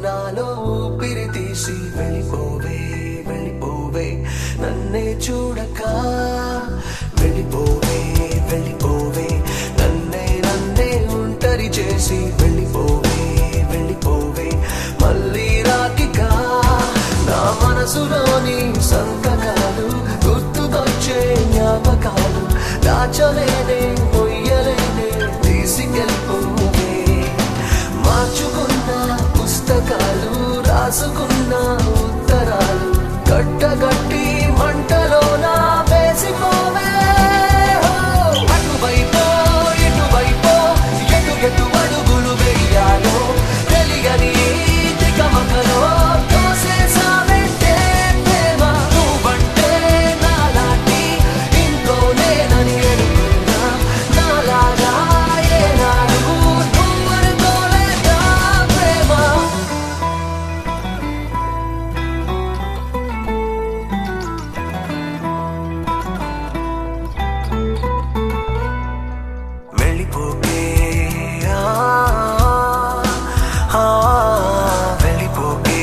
నాలో ఊపిరి తీసి వెళ్ళిపోవే వెళ్ళిపోవే నన్నే చూడక వెళ్ళిపోవే వెళ్ళిపోవే నన్నే ఒంటరి చేసి వెళ్ళిపోవే వెళ్ళిపోవే మళ్ళీ రాకిక నా మనసులోని సంతకాలు గుర్తుకొచ్చే జ్ఞాపకాలు దాచలేనే మొయ్యలేనే తీసుకెళ్ళిపోవే మార్చుకున్న పుస్తకాలు రాసుకున్న ఉత్తరాలు కట్టగట్టి మంటలోన వేసిపోవే అటువైపో ఇటువైపో ఎటు అడుగులు వెయ్యాలో తెలియని తికమకలో తోసేసావంటే ప్రేమ నువ్వంటే నాలాంటి ఇంకో నేనని అనుకున్నా నాలాగా ఏనాడు నువ్వనుకోలేదా ప్రేమ వెళ్ళిపోకే వెళ్ళిపోకే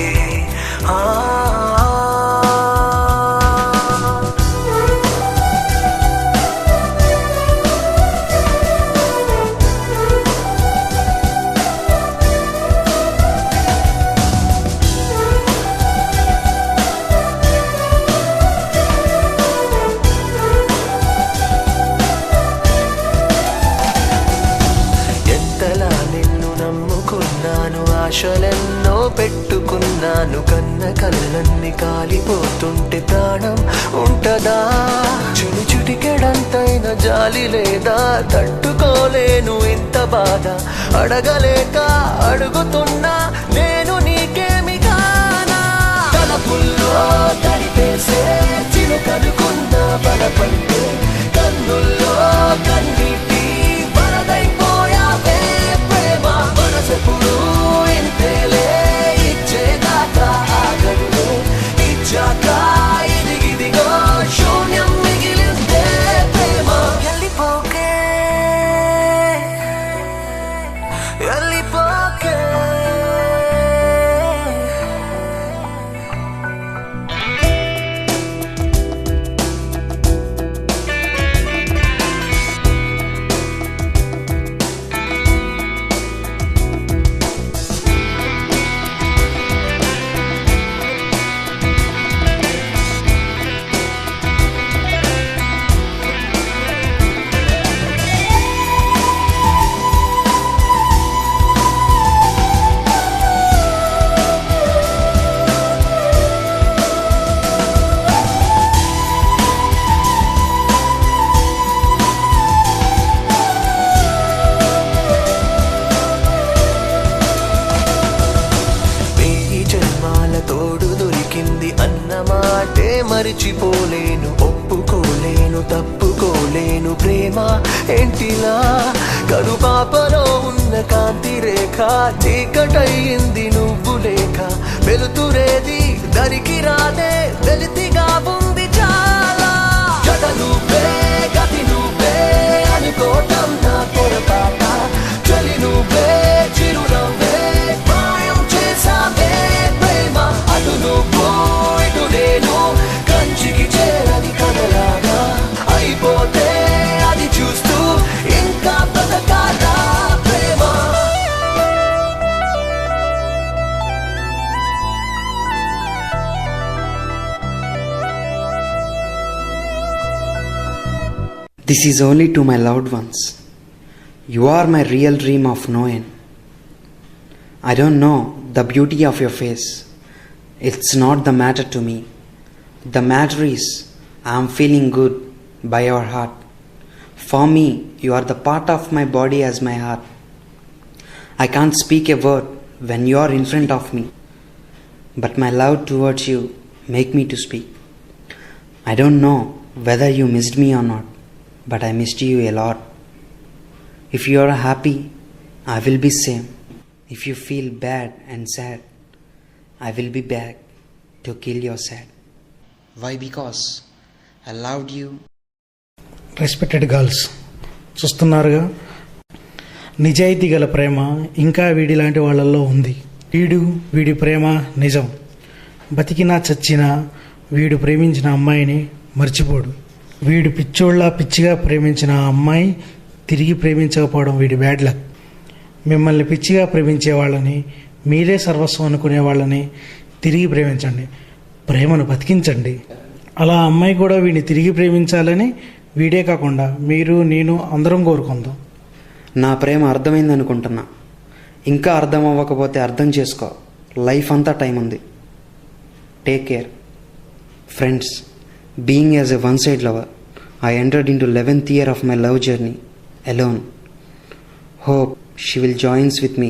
ఎంతలా నిన్ను నమ్ముకున్నాను ఆశలెన్నో పెట్టుకున్నాను కన్న కళ్ళన్ని కాలిపోతుంటే ప్రాణం ఉంటదా చిటికెడంతైన జాలి లేదా తట్టుకోలేను ఇంత బాధ అడగలేక అడుగుతున్నా నేను నీకేమి కానా తలపుల్లో తడిపేసే చిలుకనుకున్న బలపంటే కన్నుల్లో కన్నీటి వరదైపోయావే ప్రేమ మనసెప్పుడు ఇంతేలే ఇచ్చేదాకా ఆగడులే ఇచ్చాక ఇదిగిదిగో శూన్యం మిగిలిందే ప్రేమ వెళ్ళిపోకే వెళ్ళిపోకే తోడు దొరికింది అన్న మాటే మరిచిపోలేను ఒప్పుకోలేను తప్పుకోలేను ప్రేమ ఏంటిలా కనుపాపలో ఉన్న కాంతి రేఖ చీకటయ్యింది నువ్వు లేక వెలుతురేది దరికి రాదే వెలితిగా ఉంది చాలా జత నువ్వే గతి నువ్వే అనుకోవటం నా పొరపాట చలి నువ్వే చిరునవ్వే మాయం చేసావే అటు నువ్వు ఇటు నేను కంచికి చేరని కదలాగా అయిపోతే అది చూస్తూ ఇంకా బతకాలా ప్రేమ This is only to my loved ones. You are my real dream of knowing. I don't know the beauty of your face. It's not the matter to me. The matter is I am feeling good by your heart. For me, you are the part of my body as my heart. I can't speak a word when you are in front of me, but my love towards you make me to speak. I don't know whether you missed me or not, but I missed you a lot. If you are happy, I will be same. If you feel bad and sad, I will be back to kill your sad. Why? Because I loved you. Respected girls, చూస్తున్నారుగా, నిజాయితీ గల ప్రేమ ఇంకా వీడిలాంటి వాళ్ళల్లో ఉంది. వీడి ప్రేమ నిజం. బతికినా చచ్చినా వీడు ప్రేమించిన అమ్మాయిని మర్చిపోడు. వీడు పిచ్చిగా ప్రేమించిన ఆ అమ్మాయి తిరిగి ప్రేమించకపోవడం వీడి బ్యాడ్ లక్. మిమ్మల్ని పిచ్చిగా ప్రేమించే వాళ్ళని, మీరే సర్వస్వం అనుకునే వాళ్ళని తిరిగి ప్రేమించండి. ప్రేమను బతికించండి. అలా అమ్మాయి కూడా వీడిని తిరిగి ప్రేమించాలని వీడే కాకుండా మీరు, నేను అందరం కోరుకుందాం. నా ప్రేమ అర్థమైంది అనుకుంటున్నా. ఇంకా అర్థం అవ్వకపోతే అర్థం చేసుకో. లైఫ్ అంతా టైం ఉంది. Take care. Friends, being as a one side lover, I entered into 11th year of my love journey alone. Hope she will joins with me